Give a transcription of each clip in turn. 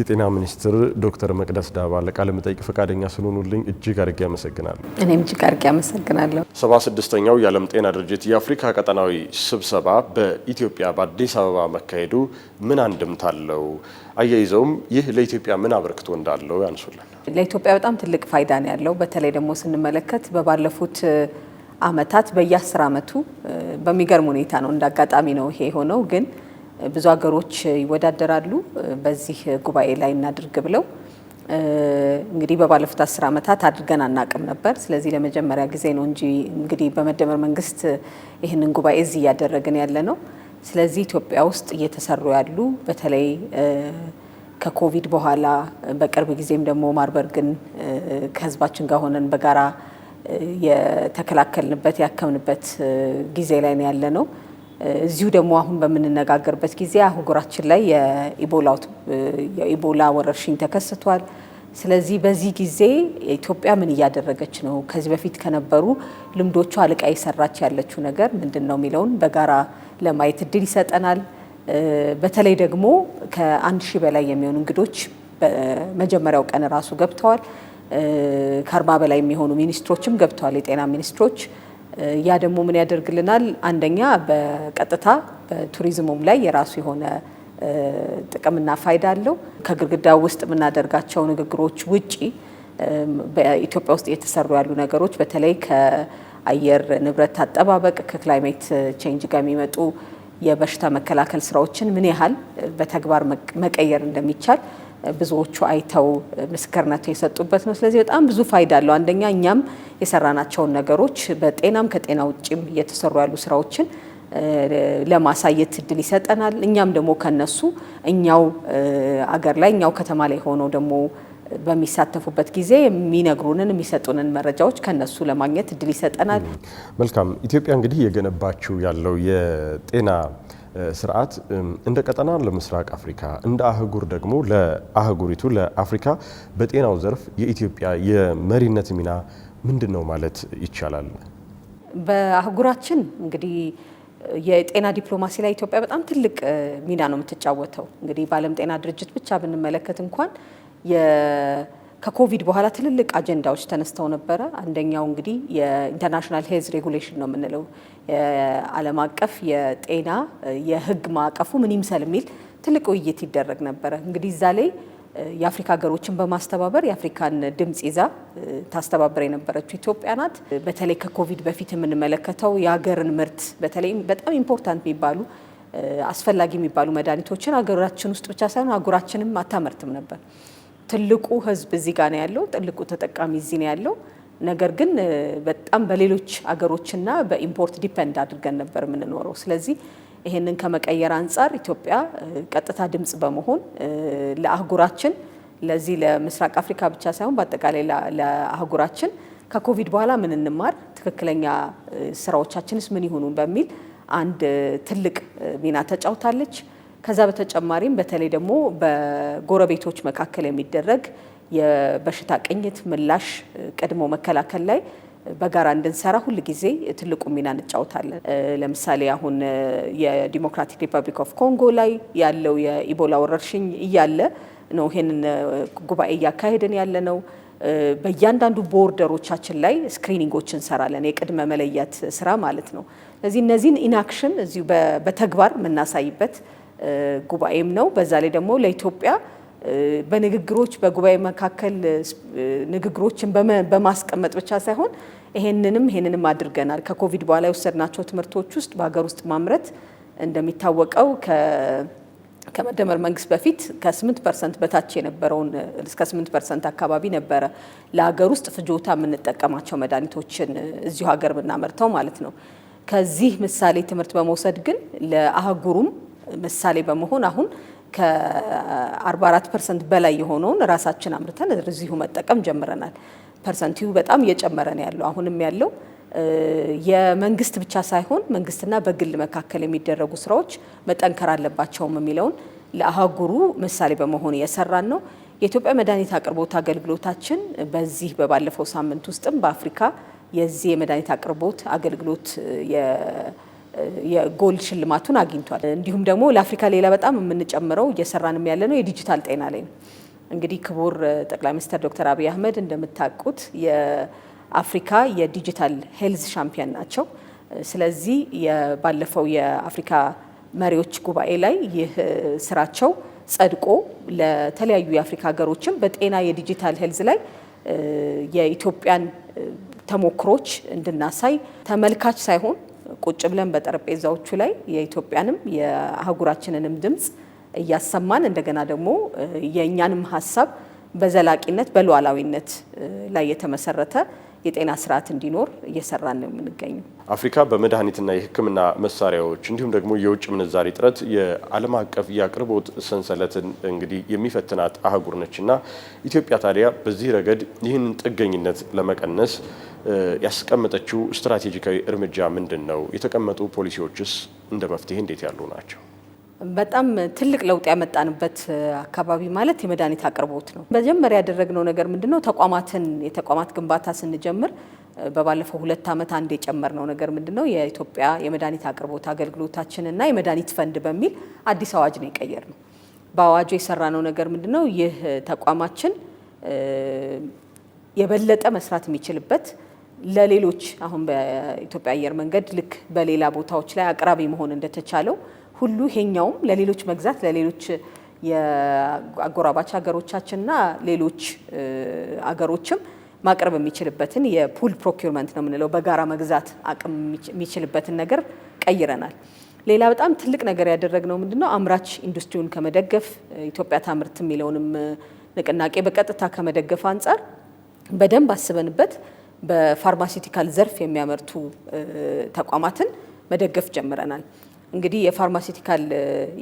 የጤና ሚኒስትር ዶክተር መቅደስ ዳባ ለቃለ መጠይቅ ፈቃደኛ ስለሆኑልኝ እጅግ አድርጌ አመሰግናለሁ። እኔም እጅግ አድርጌ አመሰግናለሁ። 76ኛው የዓለም ጤና ድርጅት የአፍሪካ ቀጠናዊ ስብሰባ በኢትዮጵያ በአዲስ አበባ መካሄዱ ምን አንድምታ አለው? አያይዘውም ይህ ለኢትዮጵያ ምን አበርክቶ እንዳለው ያንሱልን። ለኢትዮጵያ በጣም ትልቅ ፋይዳ ነው ያለው። በተለይ ደግሞ ስንመለከት በባለፉት አመታት በየ10 አመቱ በሚገርም ሁኔታ ነው እንዳጋጣሚ ነው ይሄ ሆነው ግን ብዙ ሀገሮች ይወዳደራሉ በዚህ ጉባኤ ላይ እናድርግ ብለው እንግዲህ በባለፉት 10 አመታት አድርገን አናቅም ነበር። ስለዚህ ለመጀመሪያ ጊዜ ነው እንጂ እንግዲህ በመደመር መንግስት ይህንን ጉባኤ እዚህ ያደረግን ያለ ነው። ስለዚህ ኢትዮጵያ ውስጥ እየተሰሩ ያሉ በተለይ ከኮቪድ በኋላ በቅርብ ጊዜም ደግሞ ማርበርግን ከህዝባችን ጋር ሆነን በጋራ የተከላከልንበት ያከምንበት ጊዜ ላይ ነው ያለ ነው። እዚሁ ደግሞ አሁን በምንነጋገርበት ጊዜ አህጉራችን ላይ የኢቦላ ወረርሽኝ ተከስቷል። ስለዚህ በዚህ ጊዜ ኢትዮጵያ ምን እያደረገች ነው፣ ከዚህ በፊት ከነበሩ ልምዶቿ አልቃ እየሰራች ያለችው ነገር ምንድነው የሚለውን በጋራ ለማየት እድል ይሰጠናል። በተለይ ደግሞ ከ1000 በላይ የሚሆኑ እንግዶች በመጀመሪያው ቀን ራሱ ገብተዋል። ከ40 በላይ የሚሆኑ ሚኒስትሮችም ገብተዋል፣ የጤና ሚኒስትሮች። ያ ደግሞ ምን ያደርግልናል? አንደኛ በቀጥታ በቱሪዝሙም ላይ የራሱ የሆነ ጥቅምና ፋይዳ አለው። ከግድግዳው ውስጥ የምናደርጋቸው ንግግሮች ውጪ በኢትዮጵያ ውስጥ እየተሰሩ ያሉ ነገሮች በተለይ ከአየር ንብረት አጠባበቅ ከክላይሜት ቼንጅ ጋር የሚመጡ የበሽታ መከላከል ስራዎችን ምን ያህል በተግባር መቀየር እንደሚቻል ብዙዎቹ አይተው ምስክርነት የሰጡበት ነው። ስለዚህ በጣም ብዙ ፋይዳ አለው። አንደኛ እኛም የሰራናቸውን ነገሮች በጤናም ከጤና ውጪም እየተሰሩ ያሉ ስራዎችን ለማሳየት እድል ይሰጠናል። እኛም ደግሞ ከነሱ እኛው አገር ላይ እኛው ከተማ ላይ ሆኖ ደግሞ በሚሳተፉበት ጊዜ የሚነግሩንን የሚሰጡንን መረጃዎች ከነሱ ለማግኘት እድል ይሰጠናል። መልካም። ኢትዮጵያ እንግዲህ የገነባችው ያለው የጤና ስርዓት እንደ ቀጠና ለምስራቅ አፍሪካ እንደ አህጉር ደግሞ ለአህጉሪቱ ለአፍሪካ በጤናው ዘርፍ የኢትዮጵያ የመሪነት ሚና ምንድነው ማለት ይቻላል? በአህጉራችን እንግዲህ የጤና ዲፕሎማሲ ላይ ኢትዮጵያ በጣም ትልቅ ሚና ነው የምትጫወተው። እንግዲህ በዓለም ጤና ድርጅት ብቻ ብንመለከት እንኳን ከኮቪድ በኋላ ትልልቅ አጀንዳዎች ተነስተው ነበረ። አንደኛው እንግዲህ የኢንተርናሽናል ሄልዝ ሬጉሌሽን ነው የምንለው የዓለም አቀፍ የጤና የህግ ማዕቀፉ ምን ይምሰል የሚል ትልቅ ውይይት ይደረግ ነበረ። እንግዲህ እዛ ላይ የአፍሪካ ሀገሮችን በማስተባበር የአፍሪካን ድምጽ ይዛ ታስተባበር የነበረችው ኢትዮጵያ ናት። በተለይ ከኮቪድ በፊት የምንመለከተው የሀገርን ምርት በተለይ በጣም ኢምፖርታንት የሚባሉ አስፈላጊ የሚባሉ መድኃኒቶችን ሀገራችን ውስጥ ብቻ ሳይሆን ሀገራችንም አታመርትም ነበር። ትልቁ ህዝብ እዚህ ጋር ነው ያለው፣ ትልቁ ተጠቃሚ እዚህ ነው ያለው። ነገር ግን በጣም በሌሎች አገሮችና በኢምፖርት ዲፔንድ አድርገን ነበር የምንኖረው። ስለዚህ ይሄንን ከመቀየር አንጻር ኢትዮጵያ ቀጥታ ድምጽ በመሆን ለአህጉራችን ለዚህ ለምስራቅ አፍሪካ ብቻ ሳይሆን በአጠቃላይ ለአህጉራችን ከኮቪድ በኋላ ምን እንማር፣ ትክክለኛ ስራዎቻችንስ ምን ይሆኑ በሚል አንድ ትልቅ ሚና ተጫውታለች። ከዛ በተጨማሪም በተለይ ደግሞ በጎረቤቶች መካከል የሚደረግ የበሽታ ቅኝት ምላሽ ቀድሞ መከላከል ላይ በጋራ እንድንሰራ ሁል ጊዜ ትልቁ ሚና እንጫወታለን። ለምሳሌ አሁን የዲሞክራቲክ ሪፐብሊክ ኦፍ ኮንጎ ላይ ያለው የኢቦላ ወረርሽኝ እያለ ነው ይሄንን ጉባኤ እያካሄድን ያለ ነው። በእያንዳንዱ ቦርደሮቻችን ላይ ስክሪኒንጎች እንሰራለን፣ የቅድመ መለየት ስራ ማለት ነው። ስለዚህ እነዚህን ኢንአክሽን እዚሁ በተግባር የምናሳይበት ጉባኤም ነው። በዛ ላይ ደግሞ ለኢትዮጵያ በንግግሮች በጉባኤ መካከል ንግግሮችን በማስቀመጥ ብቻ ሳይሆን ይሄንንም አድርገናል። ከኮቪድ በኋላ የወሰድናቸው ትምህርቶች ውስጥ በሀገር ውስጥ ማምረት እንደሚታወቀው ከመደመር መንግስት በፊት ከ8% በታች የነበረውን እስከ 8% አካባቢ ነበረ ለሀገር ውስጥ ፍጆታ የምንጠቀማቸው መድኃኒቶችን እዚሁ ሀገር ብናመርተው ማለት ነው። ከዚህ ምሳሌ ትምህርት በመውሰድ ግን ለአህጉሩም ምሳሌ በመሆን አሁን ከ44% በላይ የሆነውን ራሳችን አምርተን እዚሁ መጠቀም ጀምረናል። ፐርሰንቱ በጣም እየጨመረ ነው ያለው። አሁንም ያለው የመንግስት ብቻ ሳይሆን መንግስትና በግል መካከል የሚደረጉ ስራዎች መጠንከር አለባቸውም የሚለውን ለአህጉሩ ምሳሌ በመሆን እየሰራን ነው። የኢትዮጵያ መድኃኒት አቅርቦት አገልግሎታችን በዚህ በባለፈው ሳምንት ውስጥም በአፍሪካ የዚህ የመድኃኒት አቅርቦት አገልግሎት የጎል ሽልማቱን አግኝቷል። እንዲሁም ደግሞ ለአፍሪካ ሌላ በጣም የምንጨምረው እየሰራንም ያለነው የዲጂታል ጤና ላይ ነው። እንግዲህ ክቡር ጠቅላይ ሚኒስትር ዶክተር አብይ አህመድ እንደምታውቁት የአፍሪካ የዲጂታል ሄልዝ ሻምፒዮን ናቸው። ስለዚህ ባለፈው የአፍሪካ መሪዎች ጉባኤ ላይ ይህ ስራቸው ጸድቆ ለተለያዩ የአፍሪካ ሀገሮችም በጤና የዲጂታል ሄልዝ ላይ የኢትዮጵያን ተሞክሮች እንድናሳይ ተመልካች ሳይሆን ቁጭ ብለን በጠረጴዛዎቹ ላይ የኢትዮጵያንም የአህጉራችንንም ድምፅ እያሰማን እንደገና ደግሞ የእኛንም ሀሳብ በዘላቂነት በሉዓላዊነት ላይ የተመሰረተ የጤና ስርዓት እንዲኖር እየሰራን ነው የምንገኘው። አፍሪካ በመድኃኒትና የሕክምና መሳሪያዎች እንዲሁም ደግሞ የውጭ ምንዛሪ እጥረት የዓለም አቀፍ የአቅርቦት ሰንሰለትን እንግዲህ የሚፈትናት አህጉር ነችና ኢትዮጵያ ታዲያ በዚህ ረገድ ይህንን ጥገኝነት ለመቀነስ ያስቀመጠችው ስትራቴጂካዊ እርምጃ ምንድን ነው? የተቀመጡ ፖሊሲዎችስ እንደ መፍትሄ እንዴት ያሉ ናቸው? በጣም ትልቅ ለውጥ ያመጣንበት አካባቢ ማለት የመድኃኒት አቅርቦት ነው። መጀመሪያ ያደረግነው ነገር ምንድነው? የተቋማት ግንባታ ስንጀምር በባለፈው 2 ዓመት አንድ የጨመርነው ነገር ምንድነው? የኢትዮጵያ የመድኃኒት አቅርቦት አገልግሎታችንና የመድኃኒት ፈንድ በሚል አዲስ አዋጅ ነው የቀየርነው። በአዋጁ የሰራነው ነገር ምንድነው? ይህ ተቋማችን የበለጠ መስራት የሚችልበት ለሌሎች አሁን በኢትዮጵያ አየር መንገድ ልክ በሌላ ቦታዎች ላይ አቅራቢ መሆን እንደተቻለው ሁሉ ይሄኛውም ለሌሎች መግዛት ለሌሎች የአጎራባች ሀገሮቻችንና ሌሎች አገሮችም ማቅረብ የሚችልበትን የፑል ፕሮኪውርመንት ነው የምንለው በጋራ መግዛት አቅም የሚችልበትን ነገር ቀይረናል። ሌላ በጣም ትልቅ ነገር ያደረግነው ምንድነው? አምራች ኢንዱስትሪውን ከመደገፍ ኢትዮጵያ ታምርት የሚለውንም ንቅናቄ በቀጥታ ከመደገፍ አንጻር በደንብ አስበንበት በፋርማሲቲካል ዘርፍ የሚያመርቱ ተቋማትን መደገፍ ጀምረናል። እንግዲህ የፋርማሲቲካል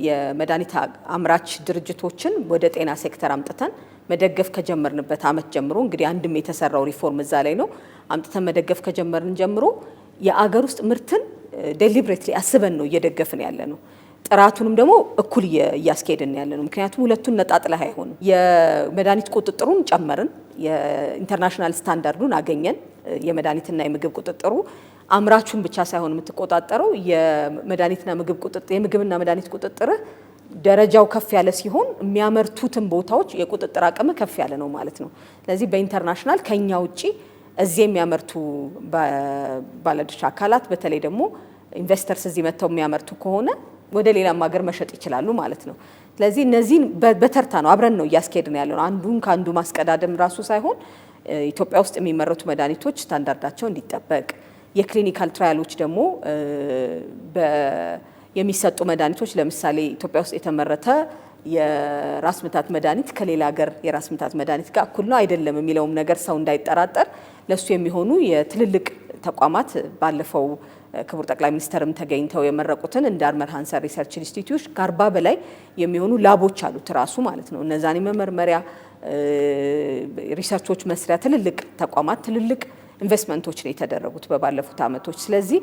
የመድኃኒት አምራች ድርጅቶችን ወደ ጤና ሴክተር አምጥተን መደገፍ ከጀመርንበት ዓመት ጀምሮ እንግዲህ አንድም የተሰራው ሪፎርም እዛ ላይ ነው። አምጥተን መደገፍ ከጀመርን ጀምሮ የአገር ውስጥ ምርትን ዴሊብሬትሊ አስበን ነው እየደገፍን ያለ ነው። ጥራቱንም ደግሞ እኩል እያስኬድን ያለ ነው። ምክንያቱም ሁለቱን ነጣጥለህ አይሆንም። የመድኃኒት ቁጥጥሩን ጨመርን፣ የኢንተርናሽናል ስታንዳርዱን አገኘን። የመድኃኒትና የምግብ ቁጥጥሩ አምራቹን ብቻ ሳይሆን የምትቆጣጠረው የምግብና መድኃኒት ቁጥጥር ደረጃው ከፍ ያለ ሲሆን የሚያመርቱትን ቦታዎች የቁጥጥር አቅም ከፍ ያለ ነው ማለት ነው። ስለዚህ በኢንተርናሽናል ከኛ ውጪ እዚህ የሚያመርቱ ባለድርሻ አካላት በተለይ ደግሞ ኢንቨስተርስ እዚህ መጥተው የሚያመርቱ ከሆነ ወደ ሌላም ሀገር መሸጥ ይችላሉ ማለት ነው። ስለዚህ እነዚህን በተርታ ነው አብረን ነው እያስኬድን ያለው። አንዱን ከአንዱ ማስቀዳደም ራሱ ሳይሆን ኢትዮጵያ ውስጥ የሚመረቱ መድኃኒቶች ስታንዳርዳቸው እንዲጠበቅ የክሊኒካል ትራያሎች ደግሞ የሚሰጡ መድኃኒቶች ለምሳሌ ኢትዮጵያ ውስጥ የተመረተ የራስ ምታት መድኃኒት ከሌላ ሀገር የራስ ምታት መድኃኒት ጋር እኩል ነው አይደለም የሚለውም ነገር ሰው እንዳይጠራጠር ለሱ የሚሆኑ የትልልቅ ተቋማት ባለፈው ክቡር ጠቅላይ ሚኒስትርም ተገኝተው የመረቁትን እንደ አርመር ሃንሰን ሪሰርች ኢንስቲትዩት ከ40 በላይ የሚሆኑ ላቦች አሉት ራሱ ማለት ነው። እነዛን የመመርመሪያ ሪሰርቾች መስሪያ ትልልቅ ተቋማት ትልልቅ ኢንቨስትመንቶች ነው የተደረጉት በባለፉት ዓመቶች። ስለዚህ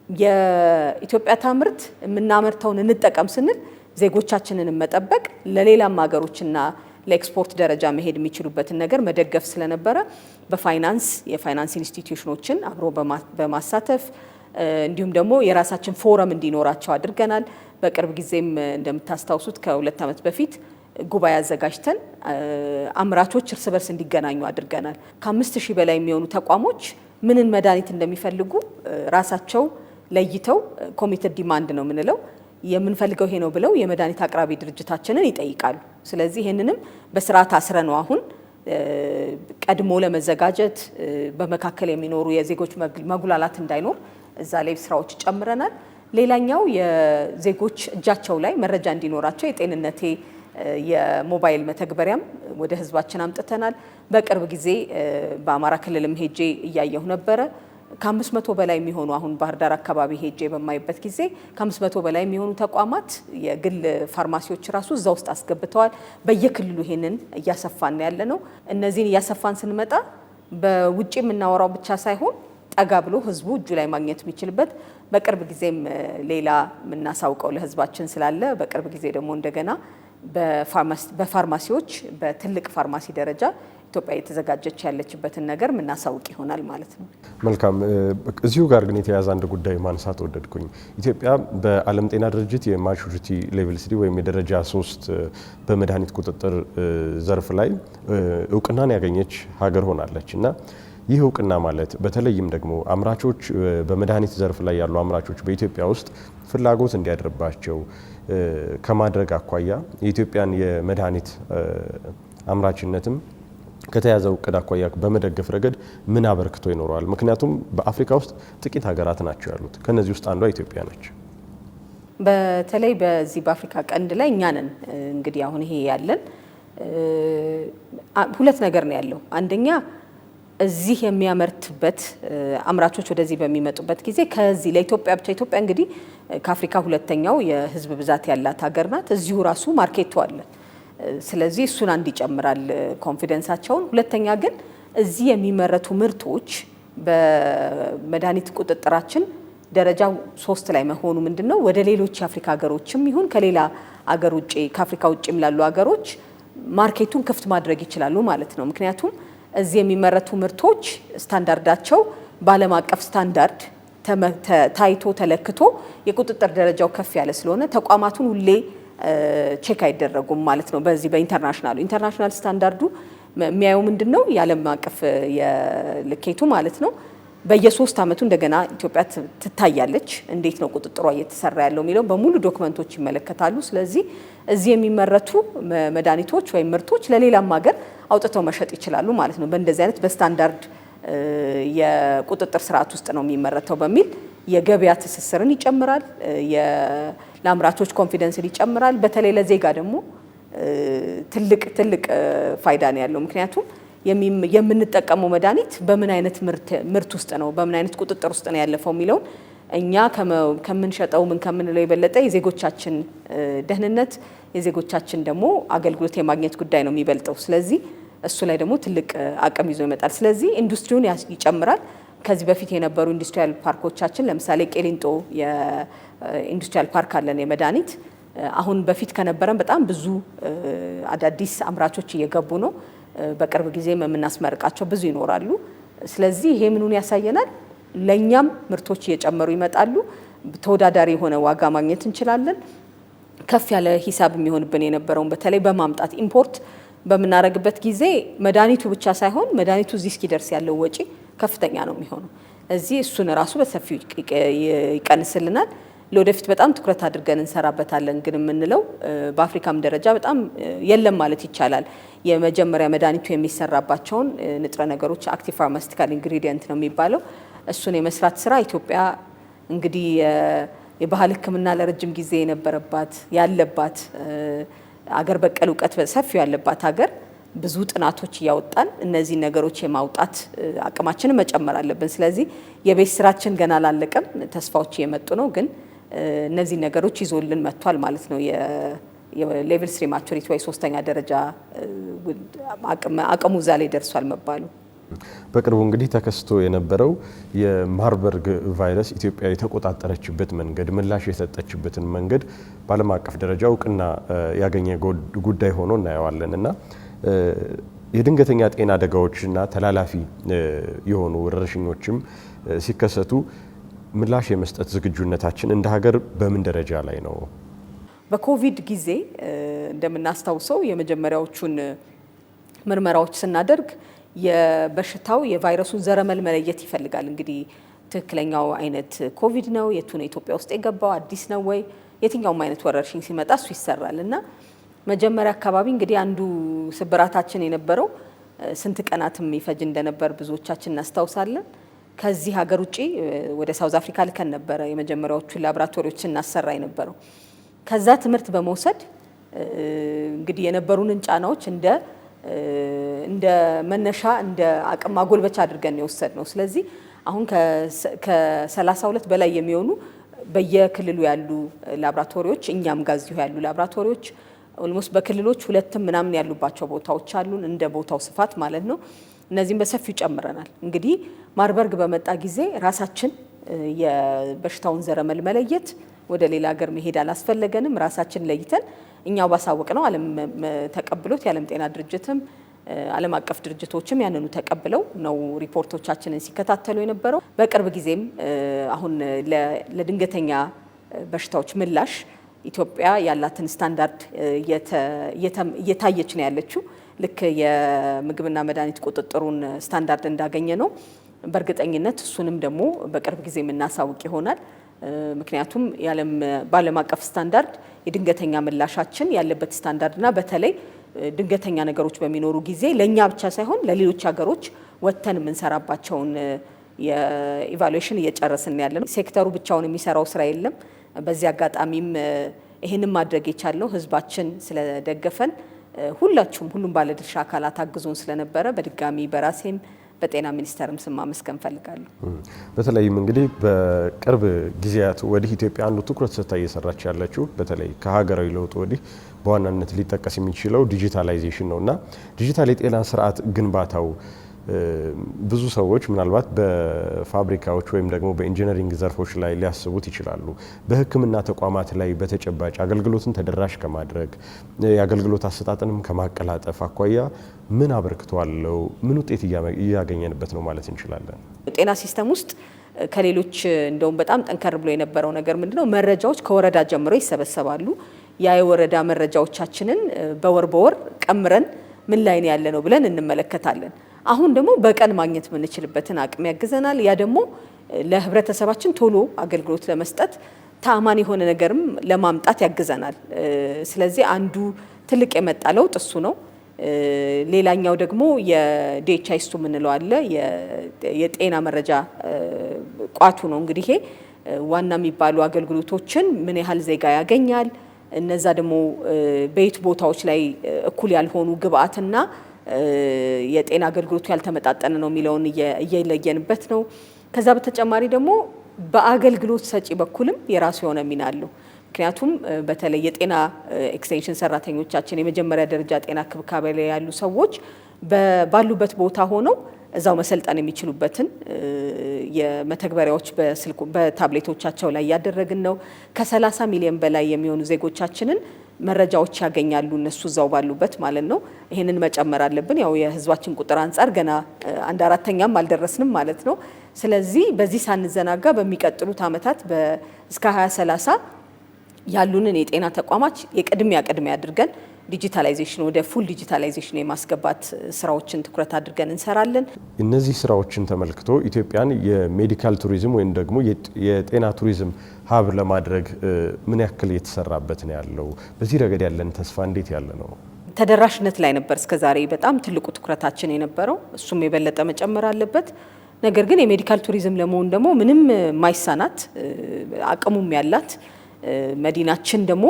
የኢትዮጵያ ታምርት የምናመርተውን እንጠቀም ስንል ዜጎቻችንን መጠበቅ ለሌላም ሀገሮችና ለኤክስፖርት ደረጃ መሄድ የሚችሉበትን ነገር መደገፍ ስለነበረ የፋይናንስ ኢንስቲትዩሽኖችን አብሮ በማሳተፍ እንዲሁም ደግሞ የራሳችን ፎረም እንዲኖራቸው አድርገናል። በቅርብ ጊዜም እንደምታስታውሱት ከ2 ዓመት በፊት ጉባኤ አዘጋጅተን አምራቾች እርስ በርስ እንዲገናኙ አድርገናል። ከ5000 በላይ የሚሆኑ ተቋሞች ምንን መድኃኒት እንደሚፈልጉ ራሳቸው ለይተው ኮሚትድ ዲማንድ ነው የምንለው የምንፈልገው ይሄ ነው ብለው የመድኃኒት አቅራቢ ድርጅታችንን ይጠይቃሉ። ስለዚህ ይህንንም በስርዓት አስረ ነው አሁን ቀድሞ ለመዘጋጀት በመካከል የሚኖሩ የዜጎች መጉላላት እንዳይኖር እዛ ላይ ስራዎች ጨምረናል። ሌላኛው የዜጎች እጃቸው ላይ መረጃ እንዲኖራቸው የጤንነቴ የሞባይል መተግበሪያም ወደ ህዝባችን አምጥተናል። በቅርብ ጊዜ በአማራ ክልልም ሄጄ እያየሁ ነበረ። ከ500 በላይ የሚሆኑ አሁን ባህር ዳር አካባቢ ሄጄ በማይበት ጊዜ ከ500 በላይ የሚሆኑ ተቋማት የግል ፋርማሲዎች ራሱ እዛ ውስጥ አስገብተዋል። በየክልሉ ይሄንን እያሰፋን ያለ ነው። እነዚህን እያሰፋን ስንመጣ በውጭ የምናወራው ብቻ ሳይሆን ጠጋ ብሎ ህዝቡ እጁ ላይ ማግኘት የሚችልበት በቅርብ ጊዜም ሌላ የምናሳውቀው ለህዝባችን ስላለ በቅርብ ጊዜ ደግሞ እንደገና በፋርማሲዎች በትልቅ ፋርማሲ ደረጃ ኢትዮጵያ የተዘጋጀች ያለችበትን ነገር የምናሳውቅ ይሆናል ማለት ነው። መልካም። እዚሁ ጋር ግን የተያያዘ አንድ ጉዳይ ማንሳት ወደድኩኝ። ኢትዮጵያ በዓለም ጤና ድርጅት የማቹሪቲ ሌቭል 3 ወይም የደረጃ 3 በመድኃኒት ቁጥጥር ዘርፍ ላይ እውቅናን ያገኘች ሀገር ሆናለች እና ይህ እውቅና ማለት በተለይም ደግሞ አምራቾች በመድኃኒት ዘርፍ ላይ ያሉ አምራቾች በኢትዮጵያ ውስጥ ፍላጎት እንዲያድርባቸው ከማድረግ አኳያ የኢትዮጵያን የመድኃኒት አምራችነትም ከተያዘው እቅድ አኳያ በመደገፍ ረገድ ምን አበርክቶ ይኖረዋል? ምክንያቱም በአፍሪካ ውስጥ ጥቂት ሀገራት ናቸው ያሉት፣ ከነዚህ ውስጥ አንዷ ኢትዮጵያ ነች። በተለይ በዚህ በአፍሪካ ቀንድ ላይ እኛ ነን እንግዲህ አሁን ይሄ ያለን ሁለት ነገር ነው ያለው። አንደኛ እዚህ የሚያመርትበት አምራቾች ወደዚህ በሚመጡበት ጊዜ ከዚህ ለኢትዮጵያ ብቻ ኢትዮጵያ እንግዲህ ከአፍሪካ ሁለተኛው የሕዝብ ብዛት ያላት ሀገር ናት። እዚሁ ራሱ ማርኬቱ አለ። ስለዚህ እሱን አንድ ይጨምራል ኮንፊደንሳቸውን። ሁለተኛ ግን እዚህ የሚመረቱ ምርቶች በመድኃኒት ቁጥጥራችን ደረጃ 3 ላይ መሆኑ ምንድነው ወደ ሌሎች የአፍሪካ ሀገሮችም ይሁን ከሌላ ሀገር ውጪ ከአፍሪካ ውጪም ላሉ ሀገሮች ማርኬቱን ክፍት ማድረግ ይችላሉ ማለት ነው። ምክንያቱም እዚህ የሚመረቱ ምርቶች ስታንዳርዳቸው በዓለም አቀፍ ስታንዳርድ ታይቶ ተለክቶ የቁጥጥር ደረጃው ከፍ ያለ ስለሆነ ተቋማቱን ሁሌ ቼክ አይደረጉም ማለት ነው። በዚህ ኢንተርናሽናል ስታንዳርዱ የሚያየው ምንድነው የዓለም አቀፍ የልኬቱ ማለት ነው። በየ3 ዓመቱ እንደገና ኢትዮጵያ ትታያለች። እንዴት ነው ቁጥጥሯ እየተሰራ ያለው የሚለው በሙሉ ዶክመንቶች ይመለከታሉ። ስለዚህ እዚህ የሚመረቱ መድኃኒቶች ወይም ምርቶች ለሌላም ሀገር አውጥተው መሸጥ ይችላሉ ማለት ነው። በእንደዚህ አይነት በስታንዳርድ የቁጥጥር ስርዓት ውስጥ ነው የሚመረተው በሚል የገበያ ትስስርን ይጨምራል፣ ለአምራቾች ኮንፊደንስን ይጨምራል። በተለይ ለዜጋ ደግሞ ትልቅ ፋይዳ ነው ያለው። ምክንያቱም የምንጠቀመው መድኃኒት በምን አይነት ምርት ውስጥ ነው በምን አይነት ቁጥጥር ውስጥ ነው ያለፈው የሚለውን እኛ ከምንሸጠው ከምንለው የበለጠ የዜጎቻችን ደህንነት የዜጎቻችን ደግሞ አገልግሎት የማግኘት ጉዳይ ነው የሚበልጠው። ስለዚህ እሱ ላይ ደግሞ ትልቅ አቅም ይዞ ይመጣል። ስለዚህ ኢንዱስትሪውን ይጨምራል። ከዚህ በፊት የነበሩ ኢንዱስትሪያል ፓርኮቻችን ለምሳሌ ቄሊንጦ የኢንዱስትሪያል ፓርክ አለን የመድኃኒት አሁን በፊት ከነበረን በጣም ብዙ አዳዲስ አምራቾች እየገቡ ነው። በቅርብ ጊዜ የምናስመርቃቸው ብዙ ይኖራሉ። ስለዚህ ይሄ ምኑን ያሳየናል? ለኛም ምርቶች እየጨመሩ ይመጣሉ። ተወዳዳሪ የሆነ ዋጋ ማግኘት እንችላለን። ከፍ ያለ ሂሳብ የሚሆንብን የነበረውን በተለይ በማምጣት ኢምፖርት በምናደርግበት ጊዜ መድኃኒቱ ብቻ ሳይሆን መድኃኒቱ እዚህ እስኪደርስ ያለው ወጪ ከፍተኛ ነው የሚሆነው። እዚህ እሱን ራሱ በሰፊው ይቀንስልናል። ለወደፊት በጣም ትኩረት አድርገን እንሰራበታለን። ግን የምንለው በአፍሪካም ደረጃ በጣም የለም ማለት ይቻላል። የመጀመሪያ መድኃኒቱ የሚሰራባቸውን ንጥረ ነገሮች አክቲቭ ፋርማሲቲካል ኢንግሪዲየንት ነው የሚባለው። እሱን የመስራት ስራ ኢትዮጵያ እንግዲህ የባህል ሕክምና ለረጅም ጊዜ የነበረባት ያለባት አገር በቀል እውቀት በሰፊው ያለባት ሀገር ብዙ ጥናቶች እያወጣን እነዚህ ነገሮች የማውጣት አቅማችንን መጨመር አለብን። ስለዚህ የቤት ስራችን ገና አላለቀም። ተስፋዎች እየመጡ ነው። ግን እነዚህ ነገሮች ይዞልን መጥቷል ማለት ነው። የሌቭል 3 ማቹሪቲ ወይ 3ኛ ደረጃ አቅሙ እዛ ላይ ደርሷል መባሉ። በቅርቡ እንግዲህ ተከስቶ የነበረው የማርበርግ ቫይረስ ኢትዮጵያ የተቆጣጠረችበት መንገድ ምላሽ የሰጠችበትን መንገድ በዓለም አቀፍ ደረጃ እውቅና ያገኘ ጉዳይ ሆኖ እናየዋለን እና የድንገተኛ ጤና አደጋዎችና ተላላፊ የሆኑ ወረርሽኞችም ሲከሰቱ ምላሽ የመስጠት ዝግጁነታችን እንደ ሀገር በምን ደረጃ ላይ ነው? በኮቪድ ጊዜ እንደምናስታውሰው የመጀመሪያዎቹን ምርመራዎች ስናደርግ የበሽታው የቫይረሱን ዘረመል መለየት ይፈልጋል። እንግዲህ ትክክለኛው አይነት ኮቪድ ነው፣ የቱ ነው ኢትዮጵያ ውስጥ የገባው፣ አዲስ ነው ወይ፣ የትኛውም አይነት ወረርሽኝ ሲመጣ እሱ ይሰራል እና መጀመሪያ አካባቢ እንግዲህ አንዱ ስብራታችን የነበረው ስንት ቀናትም ይፈጅ እንደነበር ብዙዎቻችን እናስታውሳለን። ከዚህ ሀገር ውጪ ወደ ሳውዝ አፍሪካ ልከን ነበረ የመጀመሪያዎቹ ላቦራቶሪዎች እናሰራ የነበረው። ከዛ ትምህርት በመውሰድ እንግዲህ የነበሩንን ጫናዎች እንደ መነሻ እንደ አቅም ማጎልበቻ አድርገን የወሰድ ነው። ስለዚህ አሁን ከ32 በላይ የሚሆኑ በየክልሉ ያሉ ላቦራቶሪዎች እኛም ጋር እዚሁ ያሉ ላቦራቶሪዎች ኦልሞስት በክልሎች 2 ምናምን ያሉባቸው ቦታዎች አሉን፣ እንደ ቦታው ስፋት ማለት ነው። እነዚህም በሰፊው ጨምረናል። እንግዲህ ማርበርግ በመጣ ጊዜ ራሳችን የበሽታውን ዘረመል መለየት ወደ ሌላ ሀገር መሄድ አላስፈለገንም። ራሳችን ለይተን እኛው ባሳወቅነው ዓለም ተቀብሎት የዓለም ጤና ድርጅትም ዓለም አቀፍ ድርጅቶችም ያንኑ ተቀብለው ነው ሪፖርቶቻችንን ሲከታተሉ የነበረው። በቅርብ ጊዜም አሁን ለድንገተኛ በሽታዎች ምላሽ ኢትዮጵያ ያላትን ስታንዳርድ እየታየች ነው ያለችው። ልክ የምግብና መድኃኒት ቁጥጥሩን ስታንዳርድ እንዳገኘ ነው። በእርግጠኝነት እሱንም ደግሞ በቅርብ ጊዜ የምናሳውቅ ይሆናል። ምክንያቱም በዓለም አቀፍ ስታንዳርድ የድንገተኛ ምላሻችን ያለበት ስታንዳርድና በተለይ ድንገተኛ ነገሮች በሚኖሩ ጊዜ ለእኛ ብቻ ሳይሆን ለሌሎች ሀገሮች ወጥተን የምንሰራባቸውን የኢቫሉዌሽን እየጨረስን ያለ ነው። ሴክተሩ ብቻውን የሚሰራው ስራ የለም። በዚህ አጋጣሚም ይህንን ማድረግ የቻለው ህዝባችን ስለደገፈን ሁሉም ባለድርሻ አካላት አግዞን ስለነበረ በድጋሚ በራሴም በጤና ሚኒስቴርም ስም ማመስገን ፈልጋለሁ። በተለይም እንግዲህ በቅርብ ጊዜያት ወዲህ ኢትዮጵያ አንዱ ትኩረት ሰጥታ እየሰራች ያለችው በተለይ ከሀገራዊ ለውጥ ወዲህ በዋናነት ሊጠቀስ የሚችለው ዲጂታላይዜሽን ነውና ዲጂታል የጤና ስርዓት ግንባታው ብዙ ሰዎች ምናልባት በፋብሪካዎች ወይም ደግሞ በኢንጂነሪንግ ዘርፎች ላይ ሊያስቡት ይችላሉ። በሕክምና ተቋማት ላይ በተጨባጭ አገልግሎትን ተደራሽ ከማድረግ የአገልግሎት አሰጣጥንም ከማቀላጠፍ አኳያ ምን አበርክቶ አለው? ምን ውጤት እያገኘንበት ነው ማለት እንችላለን? ጤና ሲስተም ውስጥ ከሌሎች እንደውም በጣም ጠንከር ብሎ የነበረው ነገር ምንድነው? መረጃዎች ከወረዳ ጀምሮ ይሰበሰባሉ። ያ የወረዳ መረጃዎቻችንን በወር ቀምረን ምን ላይ ነው ያለ ነው ብለን እንመለከታለን። አሁን ደግሞ በቀን ማግኘት የምንችልበትን አቅም ያግዘናል። ያ ደግሞ ለህብረተሰባችን ቶሎ አገልግሎት ለመስጠት ተአማኒ የሆነ ነገርም ለማምጣት ያግዘናል። ስለዚህ አንዱ ትልቅ የመጣ ለውጥ እሱ ነው። ሌላኛው ደግሞ የዲኤችአይስቱ የምንለው አለ፣ የጤና መረጃ ቋቱ ነው። እንግዲህ ይሄ ዋና የሚባሉ አገልግሎቶችን ምን ያህል ዜጋ ያገኛል፣ እነዛ ደግሞ በየት ቦታዎች ላይ እኩል ያልሆኑ ግብአትና የጤና አገልግሎቱ ያልተመጣጠነ ነው የሚለውን እየለየንበት ነው። ከዛ በተጨማሪ ደግሞ በአገልግሎት ሰጪ በኩልም የራሱ የሆነ ሚና አለው። ምክንያቱም በተለይ የጤና ኤክስቴንሽን ሰራተኞቻችን የመጀመሪያ ደረጃ ጤና ክብካቤ ላይ ያሉ ሰዎች ባሉበት ቦታ ሆነው እዛው መሰልጠን የሚችሉበትን የመተግበሪያዎች በታብሌቶቻቸው ላይ ያደረግን ነው። ከ30 ሚሊዮን በላይ የሚሆኑ ዜጎቻችንን መረጃዎች ያገኛሉ እነሱ እዛው ባሉበት ማለት ነው። ይሄንን መጨመር አለብን። ያው የህዝባችን ቁጥር አንጻር ገና 1/4ኛም አልደረስንም ማለት ነው። ስለዚህ በዚህ ሳንዘናጋ በሚቀጥሉት ዓመታት እስከ 2030 ያሉንን የጤና ተቋማት የቅድሚያ አድርገን ዲጂታላይዜሽን ወደ ፉል ዲጂታላይዜሽን የማስገባት ስራዎችን ትኩረት አድርገን እንሰራለን። እነዚህ ስራዎችን ተመልክቶ ኢትዮጵያን የሜዲካል ቱሪዝም ወይም ደግሞ የጤና ቱሪዝም ሀብ ለማድረግ ምን ያክል እየተሰራበት ነው ያለው? በዚህ ረገድ ያለን ተስፋ እንዴት ያለ ነው? ተደራሽነት ላይ ነበር እስከዛሬ በጣም ትልቁ ትኩረታችን የነበረው። እሱም የበለጠ መጨመር አለበት። ነገር ግን የሜዲካል ቱሪዝም ለመሆን ደግሞ ምንም ማይሳናት አቅሙም ያላት መዲናችን ደግሞ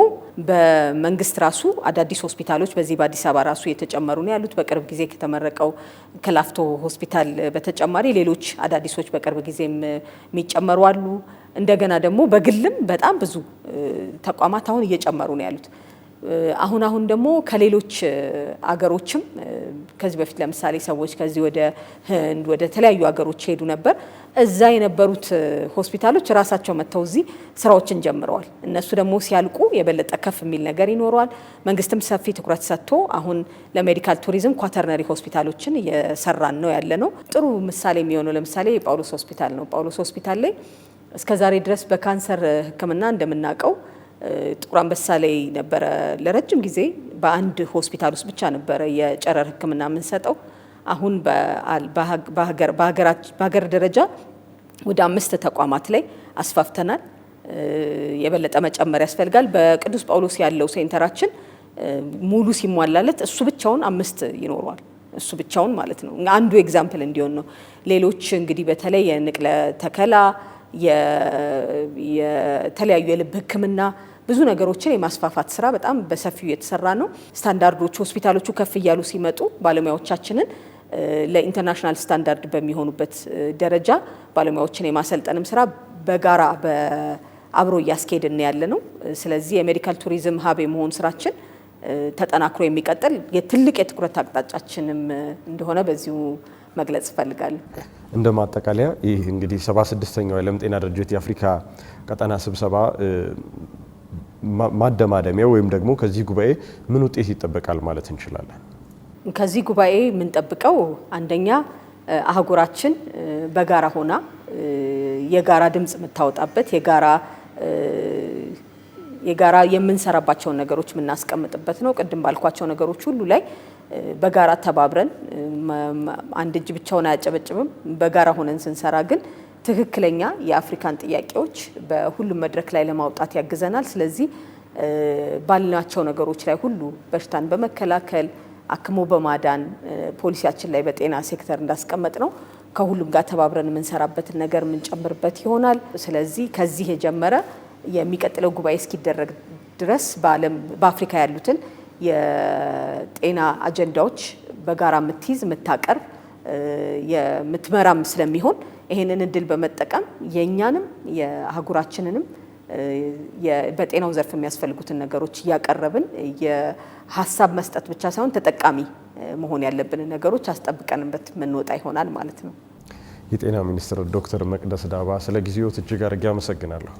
በመንግስት ራሱ አዳዲስ ሆስፒታሎች በዚህ በአዲስ አበባ ራሱ የተጨመሩ ነው ያሉት። በቅርብ ጊዜ ከተመረቀው ከላፍቶ ሆስፒታል በተጨማሪ ሌሎች አዳዲሶች በቅርብ ጊዜም የሚጨመሩ አሉ። እንደገና ደግሞ በግልም በጣም ብዙ ተቋማት አሁን እየጨመሩ ነው ያሉት። አሁን ደግሞ ከሌሎች አገሮችም ከዚህ በፊት ለምሳሌ ሰዎች ከዚህ ወደ ህንድ ወደ ተለያዩ አገሮች ሄዱ ነበር። እዛ የነበሩት ሆስፒታሎች ራሳቸው መጥተው እዚህ ስራዎችን ጀምረዋል። እነሱ ደግሞ ሲያልቁ የበለጠ ከፍ የሚል ነገር ይኖረዋል። መንግስትም ሰፊ ትኩረት ሰጥቶ አሁን ለሜዲካል ቱሪዝም ኳተርነሪ ሆስፒታሎችን እየሰራን ነው ያለ ነው። ጥሩ ምሳሌ የሚሆነው ለምሳሌ የጳውሎስ ሆስፒታል ነው። ጳውሎስ ሆስፒታል ላይ እስከዛሬ ድረስ በካንሰር ሕክምና እንደምናውቀው ጥቁር አንበሳ ላይ ነበረ ለረጅም ጊዜ በአንድ ሆስፒታል ውስጥ ብቻ ነበረ የጨረር ሕክምና የምንሰጠው። አሁን በሀገር ደረጃ ወደ 5 ተቋማት ላይ አስፋፍተናል። የበለጠ መጨመር ያስፈልጋል። በቅዱስ ጳውሎስ ያለው ሴንተራችን ሙሉ ሲሟላለት እሱ ብቻውን 5 ይኖረዋል። እሱ ብቻውን ማለት ነው። አንዱ ኤግዛምፕል እንዲሆን ነው። ሌሎች እንግዲህ በተለይ የንቅለ ተከላ የተለያዩ የልብ ሕክምና ብዙ ነገሮችን የማስፋፋት ስራ በጣም በሰፊው የተሰራ ነው። ስታንዳርዶች ሆስፒታሎቹ ከፍ እያሉ ሲመጡ ባለሙያዎቻችንን ለኢንተርናሽናል ስታንዳርድ በሚሆኑበት ደረጃ ባለሙያዎችን የማሰልጠንም ስራ በጋራ አብሮ እያስኬድን ያለ ነው። ስለዚህ የሜዲካል ቱሪዝም ሀብ የመሆን ስራችን ተጠናክሮ የሚቀጥል የትልቅ የትኩረት አቅጣጫችንም እንደሆነ በዚሁ መግለጽ እፈልጋለሁ። እንደ ማጠቃለያ ይህ እንግዲህ 76ኛው የዓለም ጤና ድርጅት የአፍሪካ ቀጠና ስብሰባ ማደማደሚያ ወይም ደግሞ ከዚህ ጉባኤ ምን ውጤት ይጠበቃል ማለት እንችላለን? ከዚህ ጉባኤ የምንጠብቀው አንደኛ አህጉራችን በጋራ ሆና የጋራ ድምጽ የምታወጣበት የጋራ የምንሰራባቸውን ነገሮች የምናስቀምጥበት ነው። ቅድም ባልኳቸው ነገሮች ሁሉ ላይ በጋራ ተባብረን አንድ እጅ ብቻውን አያጨበጭብም። በጋራ ሆነን ስንሰራ ግን ትክክለኛ የአፍሪካን ጥያቄዎች በሁሉም መድረክ ላይ ለማውጣት ያግዘናል። ስለዚህ ባልናቸው ነገሮች ላይ ሁሉ በሽታን በመከላከል አክሞ በማዳን ፖሊሲያችን ላይ በጤና ሴክተር እንዳስቀመጥ ነው ከሁሉም ጋር ተባብረን የምንሰራበትን ነገር የምንጨምርበት ይሆናል። ስለዚህ ከዚህ የጀመረ የሚቀጥለው ጉባኤ እስኪደረግ ድረስ በአፍሪካ ያሉትን የጤና አጀንዳዎች በጋራ የምትይዝ የምታቀርብ የምትመራም ስለሚሆን ይሄንን እድል በመጠቀም የኛንም የአህጉራችንንም በጤናው ዘርፍ የሚያስፈልጉትን ነገሮች እያቀረብን የሀሳብ መስጠት ብቻ ሳይሆን ተጠቃሚ መሆን ያለብን ነገሮች አስጠብቀንበት የምንወጣ ይሆናል ማለት ነው። የጤና ሚኒስትር ዶክተር መቅደስ ዳባ ስለ ጊዜው እጅግ አድርጌ አመሰግናለሁ።